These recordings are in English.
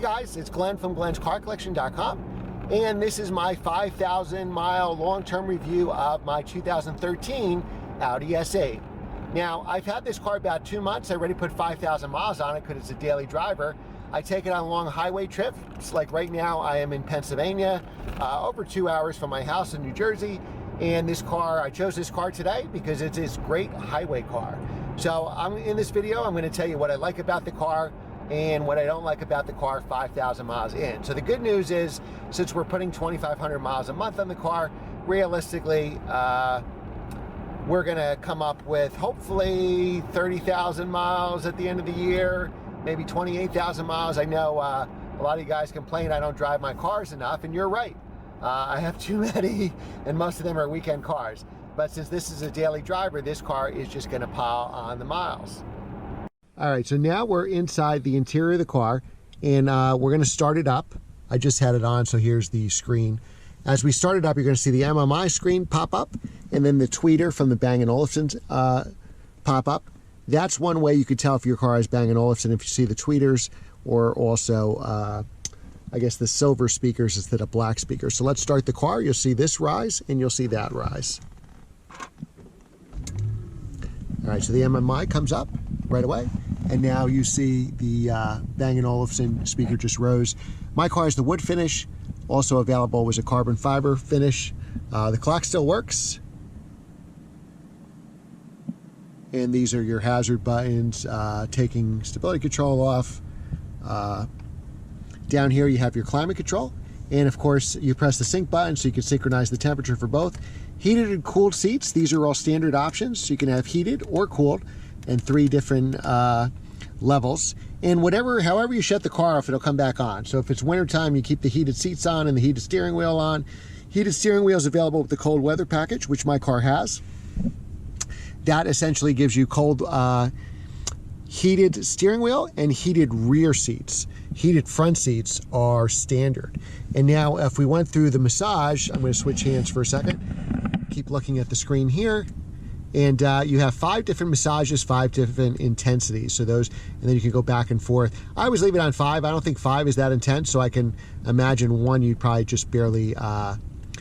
guys, it's Glenn from glenscarcollection.com, and this is my 5,000 mile long-term review of my 2013 Audi S8. Now, I've had this car about 2 months. I already put 5,000 miles on it because it's a daily driver. I take it on long highway trips. Like right now, I am in Pennsylvania, over 2 hours from my house in New Jersey. And this car, I chose this car today because it's this great highway car. So in this video, I'm going to tell you what I like about the car and what I don't like about the car 5,000 miles in. So the good news is, since we're putting 2,500 miles a month on the car, realistically, we're gonna come up with hopefully 30,000 miles at the end of the year, maybe 28,000 miles. I know a lot of you guys complain I don't drive my cars enough, and you're right. I have too many, and most of them are weekend cars. But since this is a daily driver, this car is just gonna pile on the miles. All right, so now we're inside the interior of the car, and we're gonna start it up. I just had it on, so here's the screen. As we start it up, you're gonna see the MMI screen pop up, and then the tweeter from the Bang & Olufsen's pop up. That's one way you could tell if your car has Bang & Olufsen, if you see the tweeters, or also, I guess, the silver speakers instead of black speakers. So let's start the car. You'll see this rise, and you'll see that rise. All right, so the MMI comes up right away, and now you see the Bang & Olufsen speaker just rose. My car has the wood finish. Also available was a carbon fiber finish. The clock still works. And these are your hazard buttons, taking stability control off. Down here you have your climate control. And of course you press the sync button so you can synchronize the temperature for both. Heated and cooled seats, these are all standard options. So you can have heated or cooled, and 3 different levels. And however you shut the car off, it'll come back on. So if it's wintertime, you keep the heated seats on and the heated steering wheel on. Heated steering wheel is available with the cold weather package, which my car has. That essentially gives you cold heated steering wheel and heated rear seats. Heated front seats are standard. And now if we went through the massage, I'm going to switch hands for a second. Keep looking at the screen here. And you have 5 different massages, 5 different intensities. So those, and then you can go back and forth. I always leave it on 5. I don't think 5 is that intense, so I can imagine 1 you'd probably just barely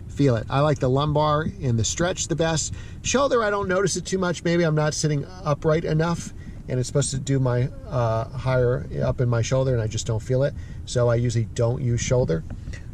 feel it. I like the lumbar and the stretch the best. Shoulder, I don't notice it too much. Maybe I'm not sitting upright enough, and it's supposed to do my higher up in my shoulder, and I just don't feel it. So I usually don't use shoulder.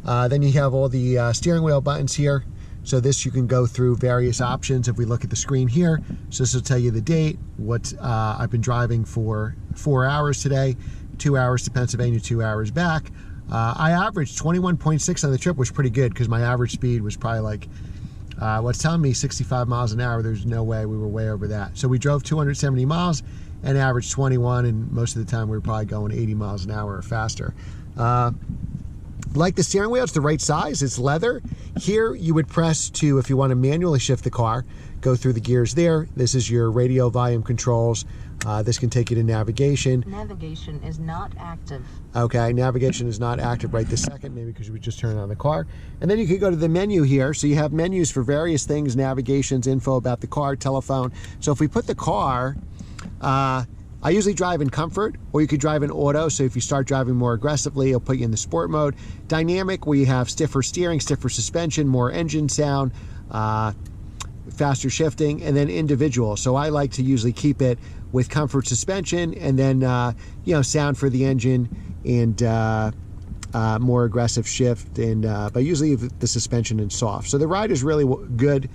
Then you have all the steering wheel buttons here. So this, you can go through various options. If we look at the screen here, so this will tell you the date, what I've been driving for 4 hours today, 2 hours to Pennsylvania, 2 hours back. I averaged 21.6 on the trip, which was pretty good because my average speed was probably like, what's telling me 65 miles an hour. There's no way we were way over that. So we drove 270 miles and averaged 21, and most of the time we were probably going 80 miles an hour or faster. Like the steering wheel, it's the right size, it's leather. Here you would press to, if you want to manually shift the car, go through the gears there. This is your radio volume controls. This can take you to navigation. Navigation is not active. Okay, navigation is not active right this second, maybe because we just turned on the car. And then you can go to the menu here. So you have menus for various things, navigations, info about the car, telephone. So if we put the car, I usually drive in comfort, or you could drive in auto. So if you start driving more aggressively, it'll put you in the sport mode. Dynamic, where you have stiffer steering, stiffer suspension, more engine sound, faster shifting, and then individual. So I like to usually keep it with comfort suspension, and then sound for the engine, and more aggressive shift, and but usually the suspension in soft. So the ride is really good.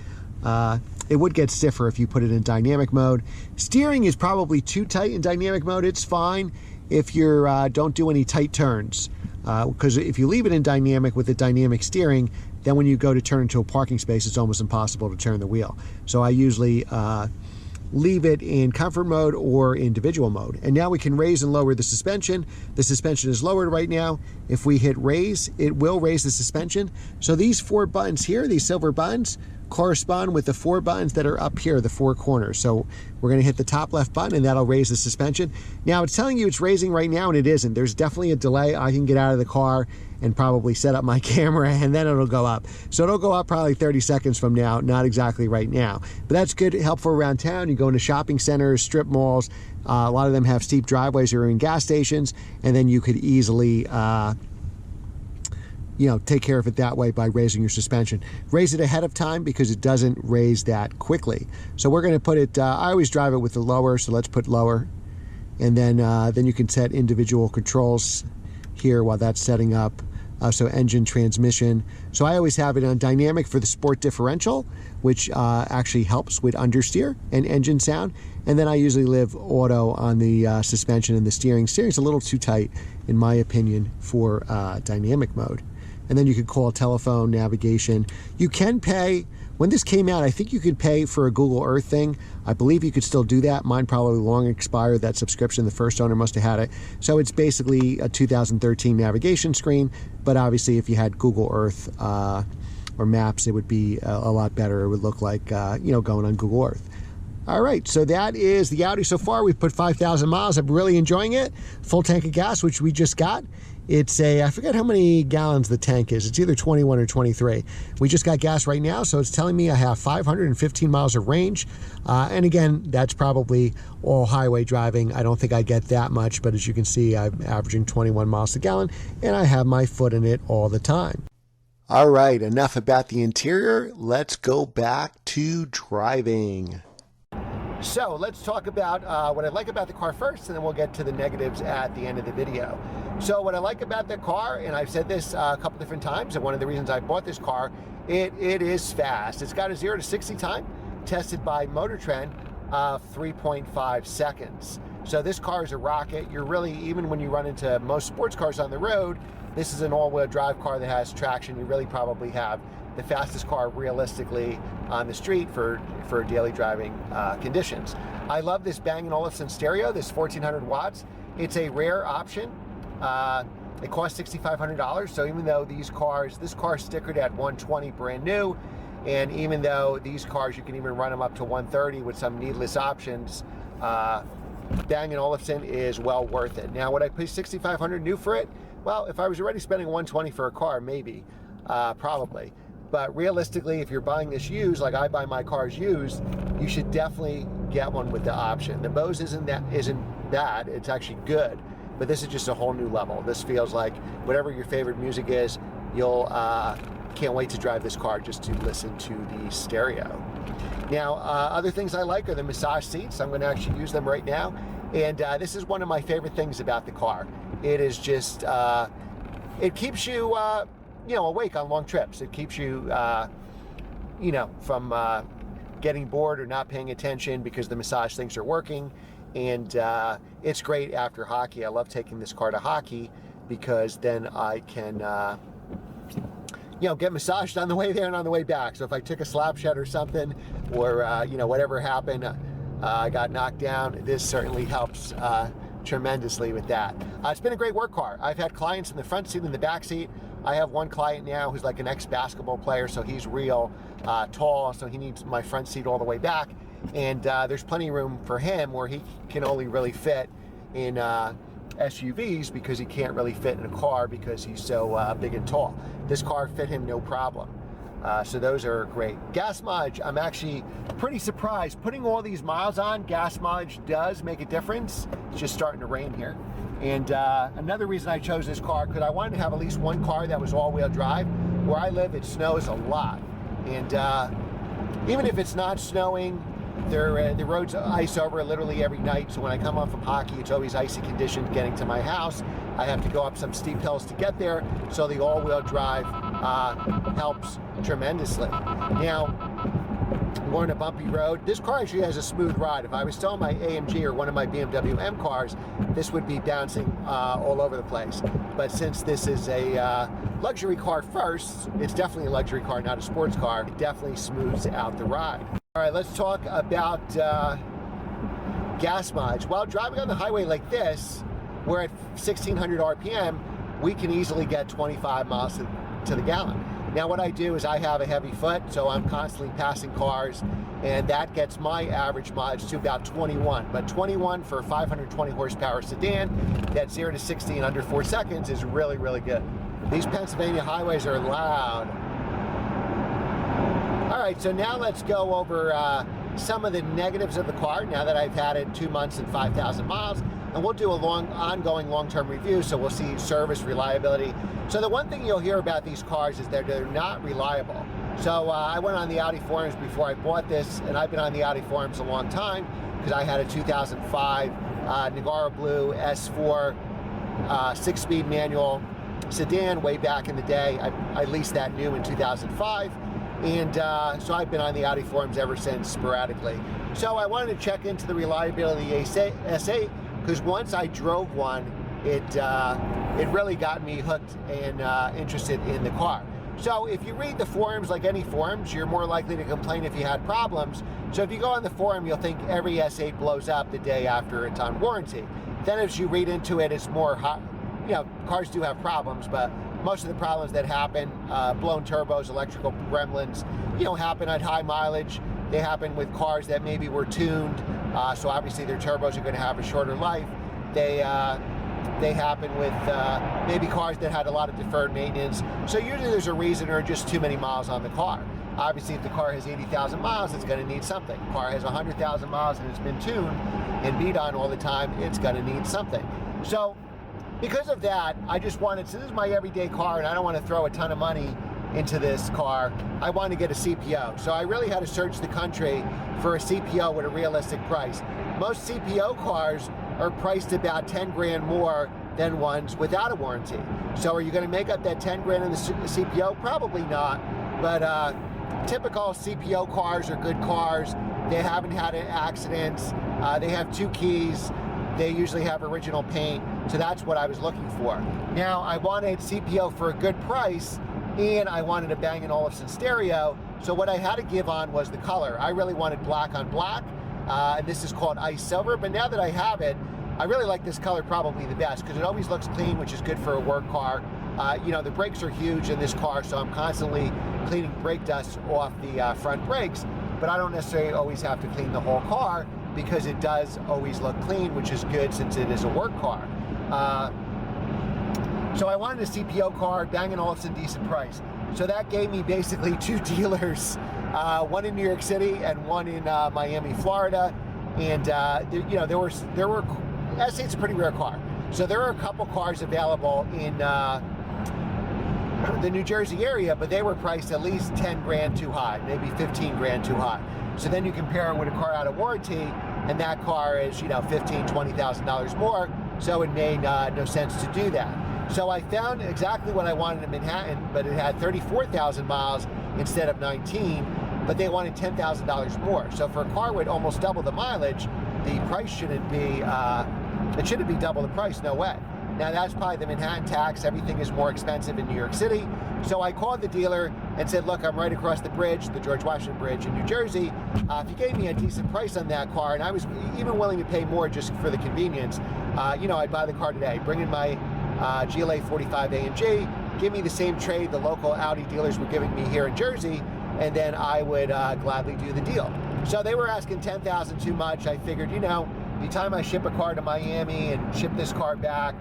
It would get stiffer if you put it in dynamic mode. Steering is probably too tight in dynamic mode. It's fine if you don't do any tight turns. Because if you leave it in dynamic with the dynamic steering, then when you go to turn into a parking space, it's almost impossible to turn the wheel. So I usually leave it in comfort mode or individual mode. And now we can raise and lower the suspension. The suspension is lowered right now. If we hit raise, it will raise the suspension. So these 4 buttons here, these silver buttons, correspond with the 4 buttons that are up here, the 4 corners. So we're going to hit the top left button and that'll raise the suspension. Now it's telling you it's raising right now and it isn't. There's definitely a delay. I can get out of the car and probably set up my camera and then it'll go up. So it'll go up probably 30 seconds from now, not exactly right now. But that's good, helpful around town. You go into shopping centers, strip malls. A lot of them have steep driveways or in gas stations, and then you could easily take care of it that way by raising your suspension. Raise it ahead of time because it doesn't raise that quickly. So we're going to put it, I always drive it with the lower, so let's put lower. And then you can set individual controls here while that's setting up. So engine, transmission. So I always have it on dynamic for the sport differential, which actually helps with understeer and engine sound. And then I usually leave auto on the suspension and the steering. Steering's a little too tight, in my opinion, for dynamic mode. And then you could call telephone, navigation. You can pay. When this came out, I think you could pay for a Google Earth thing. I believe you could still do that. Mine probably long expired, that subscription. The first owner must have had it. So it's basically a 2013 navigation screen. But obviously, if you had Google Earth or Maps, it would be a lot better. It would look like, going on Google Earth. All right, so that is the Audi so far. We've put 5,000 miles. I'm really enjoying it. Full tank of gas, which we just got. It's I forget how many gallons the tank is. It's either 21 or 23. We just got gas right now, so it's telling me I have 515 miles of range. And again, that's probably all highway driving. I don't think I get that much, but as you can see, I'm averaging 21 miles a gallon, and I have my foot in it all the time. All right, enough about the interior. Let's go back to driving. So let's talk about what I like about the car first, and then we'll get to the negatives at the end of the video. So what I like about the car, and I've said this a couple different times, and one of the reasons I bought this car, it is fast. It's got a 0 to 60 time tested by Motor Trend, 3.5 seconds. So this car is a rocket. You're really, even when you run into most sports cars on the road, this is an all-wheel drive car that has traction. You really probably have the fastest car realistically on the street for daily driving conditions. I love this Bang & Olufsen stereo, this 1400 watts. It's a rare option. It costs $6,500. So even though this car is stickered at 120 brand new, and even though these cars, you can even run them up to 130 with some needless options, Bang & Olufsen is well worth it. Now, would I pay $6,500 new for it? Well, if I was already spending $120 for a car, maybe, probably. But realistically, if you're buying this used, like I buy my cars used, you should definitely get one with the option. The Bose isn't bad, it's actually good, but this is just a whole new level. This feels like whatever your favorite music is, you'll can't wait to drive this car just to listen to the stereo. Now, other things I like are the massage seats. I'm going to actually use them right now, and this is one of my favorite things about the car. It is just, it keeps you awake on long trips. It keeps you, from getting bored or not paying attention because the massage things are working. And it's great after hockey. I love taking this car to hockey because then I can, get massaged on the way there and on the way back. So if I took a slap shot or something, or, whatever happened, I got knocked down, this certainly helps tremendously with that. It's been a great work car. I've had clients in the front seat and the back seat. I have one client now who's like an ex-basketball player, so he's real tall, so he needs my front seat all the way back. And there's plenty of room for him where he can only really fit in SUVs because he can't really fit in a car because he's so big and tall. This car fit him no problem. So those are great. Gas mileage, I'm actually pretty surprised. Putting all these miles on, gas mileage does make a difference. It's just starting to rain here. And another reason I chose this car, because I wanted to have at least one car that was all-wheel drive. Where I live, it snows a lot. And even if it's not snowing, the roads ice over literally every night. So when I come home from hockey, it's always icy conditions getting to my house. I have to go up some steep hills to get there. So the all-wheel drive helps tremendously. Now, we're on a bumpy road. This car actually has a smooth ride. If I was still on my AMG or one of my BMW M cars, this would be bouncing all over the place. But since this is a luxury car first, it's definitely a luxury car, not a sports car. It definitely smooths out the ride. All right, let's talk about gas mileage. While driving on the highway like this, we're at 1,600 RPM, we can easily get 25 miles to the gallon. Now what I do is I have a heavy foot, so I'm constantly passing cars, and that gets my average mileage to about 21. But 21 for a 520 horsepower sedan that's 0 to 60 in under 4 seconds is really, really good. These Pennsylvania highways are loud. All right, so now let's go over some of the negatives of the car now that I've had it 2 months and 5,000 miles. And we'll do a ongoing long-term review, so we'll see service, reliability. So the one thing you'll hear about these cars is that they're not reliable. So I went on the Audi forums before I bought this, and I've been on the Audi forums a long time because I had a 2005 Nagara Blue S4 6-speed manual sedan way back in the day. I leased that new in 2005. And so I've been on the Audi forums ever since, sporadically. So I wanted to check into the reliability of the S8, because once I drove one, it really got me hooked and interested in the car. So if you read the forums, like any forums, you're more likely to complain if you had problems. So if you go on the forum, you'll think every S8 blows up the day after it's on warranty. Then as you read into it, it's more hot. You know, cars do have problems, but most of the problems that happen, blown turbos, electrical gremlins, happen at high mileage. They happen with cars that maybe were tuned, so obviously their turbos are going to have a shorter life. They happen with maybe cars that had a lot of deferred maintenance. So usually there's a reason or just too many miles on the car. Obviously, if the car has 80,000 miles, it's going to need something. If the car has 100,000 miles and it's been tuned and beat on all the time, it's going to need something. So because of that, I just wanted, so this is my everyday car and I don't want to throw a ton of money into this car. I wanted to get a CPO. So I really had to search the country for a CPO with a realistic price. Most CPO cars are priced about 10 grand more than ones without a warranty. So are you going to make up that 10 grand in the CPO? Probably not. But typical CPO cars are good cars. They haven't had accidents. They have 2 keys. They usually have original paint. So that's what I was looking for. Now I wanted CPO for a good price, and I wanted a Bang & Olufsen stereo. So what I had to give on was the color. I really wanted black on black, and this is called Ice Silver. But now that I have it, I really like this color probably the best because it always looks clean, which is good for a work car. The brakes are huge in this car, so I'm constantly cleaning brake dust off the front brakes, but I don't necessarily always have to clean the whole car because it does always look clean, which is good since it is a work car. So I wanted a CPO car, Bang & Olufsen, decent price. So that gave me basically 2 dealers, one in New York City and one in Miami, Florida. And there were S8's a pretty rare car. So there are a couple cars available in the New Jersey area, but they were priced at least 10 grand too high, maybe 15 grand too high. So then you compare it with a car out of warranty, and that car is, $15,000, $20,000 more. So it made no sense to do that. So I found exactly what I wanted in Manhattan, but it had 34,000 miles instead of 19, but they wanted $10,000 more. So for a car with almost double the mileage, the price shouldn't be, it shouldn't be double the price, no way. Now that's probably the Manhattan tax, everything is more expensive in New York City. So I called the dealer and said, look, I'm right across the bridge, the George Washington Bridge in New Jersey. If you gave me a decent price on that car, and I was even willing to pay more just for the convenience, I'd buy the car today, bring in my GLA 45 AMG, give me the same trade the local Audi dealers were giving me here in Jersey, and then I would gladly do the deal. So they were asking $10,000 too much. I figured, by the time I ship a car to Miami and ship this car back,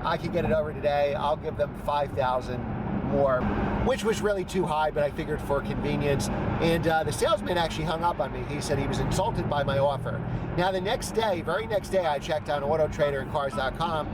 I could get it over today. I'll give them $5,000 more, which was really too high, but I figured for convenience. And the salesman actually hung up on me. He said he was insulted by my offer. Now the very next day, I checked on Auto Trader and Cars.com,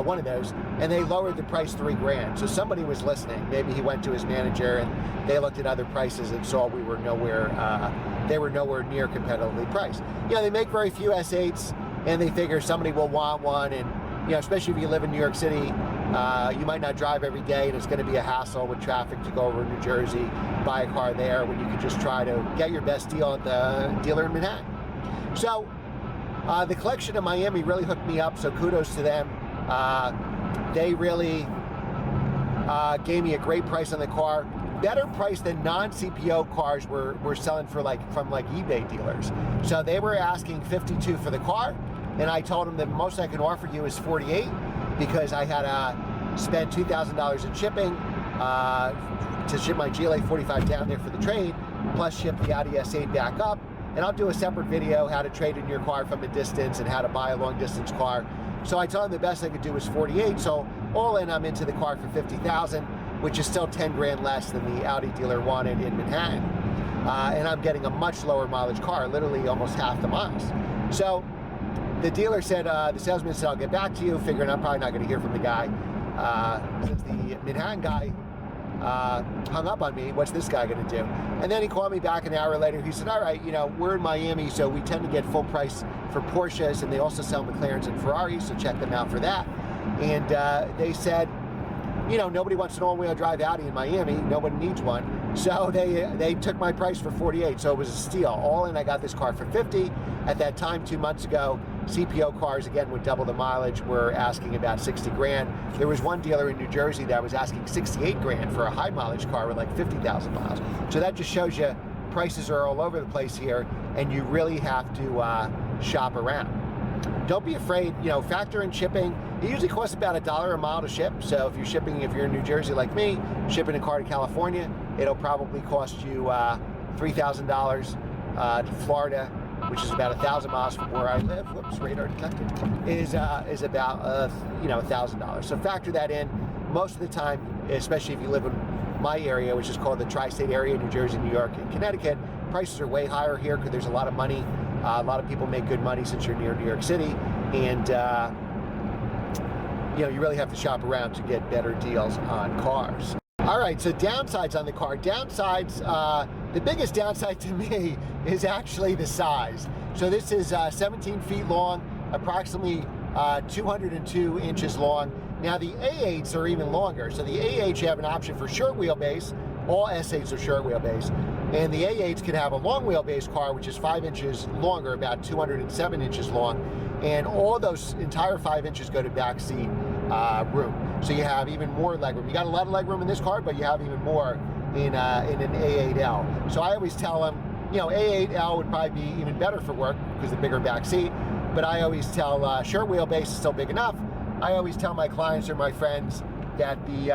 one of those, and they lowered the price 3 grand. So somebody was listening. Maybe he went to his manager and they looked at other prices and saw they were nowhere near competitively priced. They make very few S8s, and they figure somebody will want one, and especially if you live in New York City, you might not drive every day, and it's going to be a hassle with traffic to go over to New Jersey, buy a car there, when you could just try to get your best deal at the dealer in Manhattan. So the collection in Miami really hooked me up, so kudos to them. They really gave me a great price on the car. Better price than non-CPO cars were selling for from eBay dealers. So they were asking $52,000 for the car, and I told them the most I can offer you is $48,000 because I had to spend $2,000 in shipping, to ship my GLA 45 down there for the trade, plus ship the Audi S8 back up. And I'll do a separate video, how to trade in your car from a distance and how to buy a long distance car. So I told him the best I could do was 48. So all in, I'm into the car for 50,000, which is still 10 grand less than the Audi dealer wanted in Manhattan. And I'm getting a much lower mileage car, literally almost half the miles. So the dealer said, the salesman said, I'll get back to you, figuring I'm probably not going to hear from the guy. Since the Manhattan guy hung up on me, what's this guy going to do? And then he called me back an hour later. He said, all right, you know, we're in Miami, so we tend to get full price for Porsches, and they also sell McLarens and Ferraris, so check them out for that. And they said, you know, nobody wants an all-wheel drive Audi in Miami. Nobody needs one. So they took my price for 48, so it was a steal. All in, I got this car for 50. At that time, 2 months ago, CPO cars, again, with double the mileage, were asking about 60 grand. There was one dealer in New Jersey that was asking 68 grand for a high mileage car with like 50,000 miles. So that just shows you prices are all over the place here, and you really have to shop around. Don't be afraid, you know, factor in shipping. It usually costs about $1 a mile to ship. So if you're in New Jersey like me, shipping a car to California, it'll probably cost you $3,000 to Florida, which is about 1,000 miles from where I live. Whoops, radar detected. Is about $1,000. So factor that in. Most of the time, especially if you live in my area, which is called the tri-state area, New Jersey, New York, and Connecticut, prices are way higher here because there's a lot of money. A lot of people make good money since you're near New York City, and you know, you really have to shop around to get better deals on cars. All right, so downsides on the car. Downsides, the biggest downside to me is actually the size. So this is 17 feet long, approximately 202 inches long. Now the A8s are even longer. So the A8s, you have an option for short wheelbase. All S8s are short wheelbase. And the A8s can have a long wheelbase car, which is 5 inches longer, about 207 inches long. And all those entire 5 inches go to back seat room. So you have even more legroom. You got a lot of legroom in this car, but you have even more in an A8L. So I always tell them, you know, A8L would probably be even better for work because the bigger back seat. But I always tell short wheelbase is still big enough. I always tell my clients or my friends that the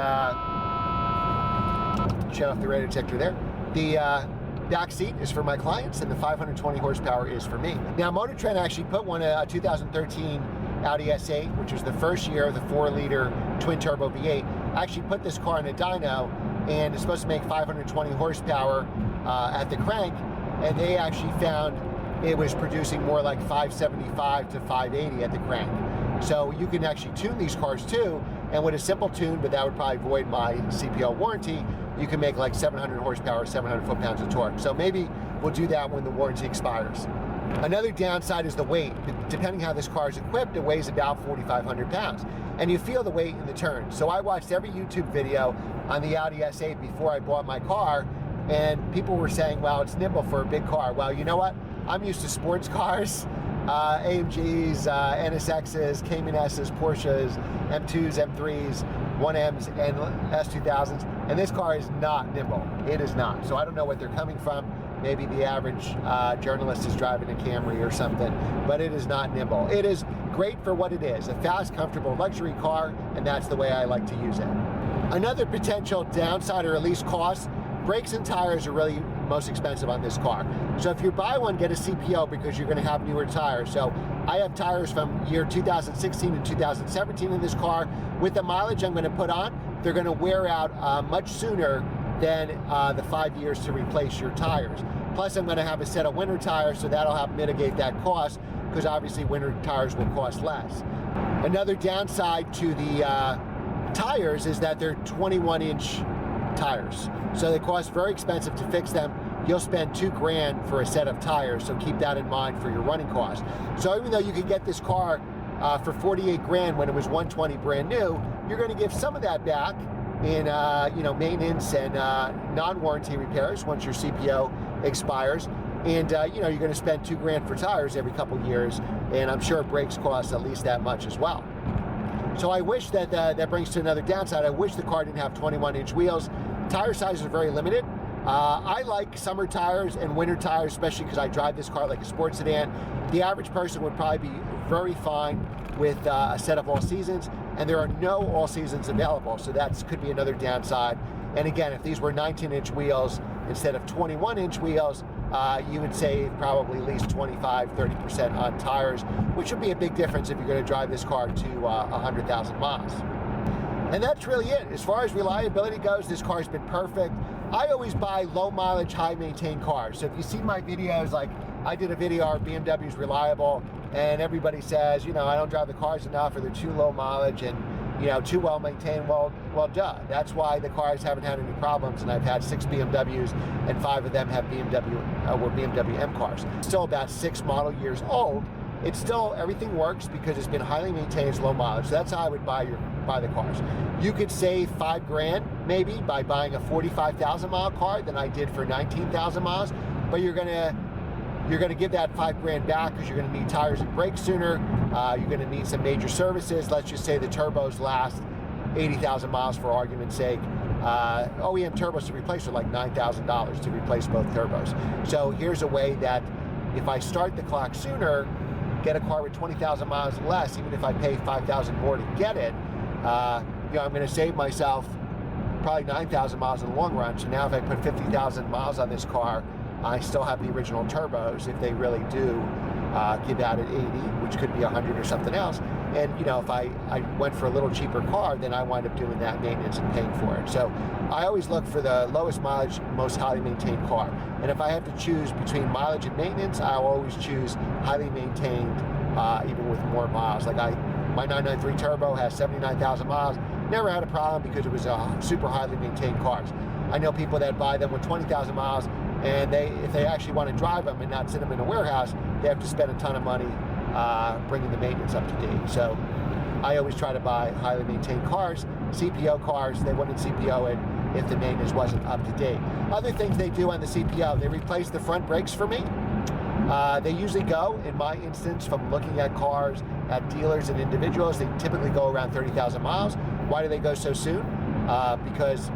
shut off the radar detector there. The back seat is for my clients, and the 520 horsepower is for me. Now, Motor Trend actually put a 2013 Audi S8, which was the first year of the 4-liter twin-turbo V8, actually put this car in a dyno, and it's supposed to make 520 horsepower at the crank, and they actually found it was producing more like 575 to 580 at the crank. So you can actually tune these cars too, and with a simple tune, but that would probably void my CPO warranty, you can make like 700 horsepower, 700 foot-pounds of torque. So maybe we'll do that when the warranty expires. Another downside is the weight. Depending how this car is equipped, it weighs about 4,500 pounds. And you feel the weight in the turn. So I watched every YouTube video on the Audi S8 before I bought my car, and people were saying, well, it's nimble for a big car. Well, you know what? I'm used to sports cars, AMGs, NSXs, Cayman S's, Porsches, M2s, M3s, 1Ms, and S2000s, and this car is not nimble. It is not. So I don't know what they're coming from. Maybe the average journalist is driving a Camry or something, but it is not nimble. It is great for what it is, a fast, comfortable luxury car, and that's the way I like to use it. Another potential downside, or at least cost, brakes and tires are really most expensive on this car. So if you buy one, get a CPO because you're going to have newer tires. So I have tires from year 2016 and 2017 in this car. With the mileage I'm going to put on, they're going to wear out much sooner than the 5 years to replace your tires. Plus I'm going to have a set of winter tires, so that'll help mitigate that cost, because obviously winter tires will cost less. Another downside to the tires is that they're 21-inch tires. So they cost very expensive to fix them. You'll spend $2 grand for a set of tires, so keep that in mind for your running costs. So even though you could get this car for 48 grand when it was 120 brand new, you're going to give some of that back in maintenance and non-warranty repairs once your CPO expires. And you're going to spend $2 grand for tires every couple years, and I'm sure brakes cost at least that much as well. So I wish that that brings to another downside. I wish the car didn't have 21-inch wheels. Tire sizes are very limited. I like summer tires and winter tires, especially because I drive this car like a sports sedan. The average person would probably be very fine with a set of all seasons, and there are no all seasons available, so that could be another downside. And again, if these were 19-inch wheels instead of 21-inch wheels, you would save probably at least 25-30% on tires, which would be a big difference if you're going to drive this car to 100,000 miles. And that's really it. As far as reliability goes, this car's been perfect. I always buy low mileage, high maintained cars. So if you see my videos, like I did a video, are BMW's reliable, and everybody says, you know, I don't drive the cars enough, or they're too low mileage and, you know, too well maintained. Well, duh. That's why the cars haven't had any problems, and I've had 6 BMWs, and 5 of them have were BMW M cars. Still about 6 model years old. It's still, everything works because it's been highly maintained, it's low mileage. So that's how I would buy the cars. You could save $5 grand maybe by buying a 45,000 mile car than I did for 19,000 miles, but you're gonna give that $5 grand back because you're gonna need tires and brakes sooner. You're gonna need some major services. Let's just say the turbos last 80,000 miles for argument's sake. OEM turbos to replace are like $9,000 to replace both turbos. So here's a way that if I start the clock sooner, get a car with 20,000 miles less, even if I pay 5,000 more to get it, you know, I'm going to save myself probably 9,000 miles in the long run. So now if I put 50,000 miles on this car, I still have the original turbos if they really do give out at 80, which could be 100 or something else. And you know, if I went for a little cheaper car, then I wind up doing that maintenance and paying for it. So I always look for the lowest mileage, most highly maintained car. And if I have to choose between mileage and maintenance, I'll always choose highly maintained, even with more miles. Like my 993 Turbo has 79,000 miles. Never had a problem because it was super highly maintained cars. I know people that buy them with 20,000 miles, and if they actually want to drive them and not sit them in a warehouse, they have to spend a ton of money bringing the maintenance up to date. So I always try to buy highly maintained cars. CPO cars, they wouldn't CPO it if the maintenance wasn't up to date. Other things they do on the CPO, they replace the front brakes for me. They usually go, in my instance, from looking at cars at dealers and individuals, they typically go around 30,000 miles. Why do they go so soon? Because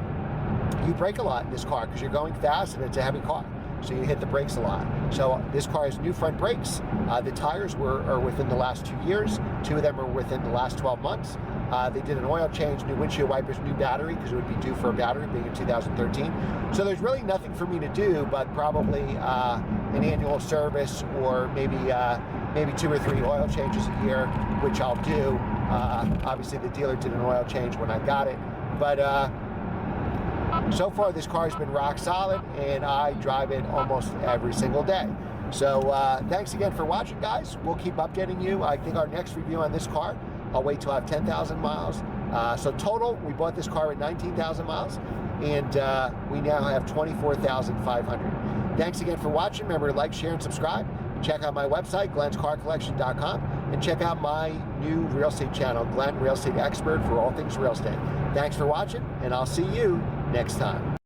you brake a lot in this car because you're going fast and it's a heavy car. So you hit the brakes a lot. So this car has new front brakes. The tires are within the last 2 years. 2 of them are within the last 12 months. They did an oil change, new windshield wipers, new battery, because it would be due for a battery being in 2013. So there's really nothing for me to do but probably an annual service, or maybe 2 or 3 oil changes a year, which I'll do. Obviously the dealer did an oil change when I got it. But so far this car has been rock solid, and I drive it almost every single day. So thanks again for watching, guys. We'll keep updating you. I think our next review on this car, I'll wait till I have 10,000 miles. So total, we bought this car at 19,000 miles, and we now have 24,500. Thanks again for watching. Remember to like, share, and subscribe. Check out my website, glenscarcollection.com, and check out my new real estate channel, Glenn Real Estate Expert, for all things real estate. Thanks for watching, and I'll see you next time.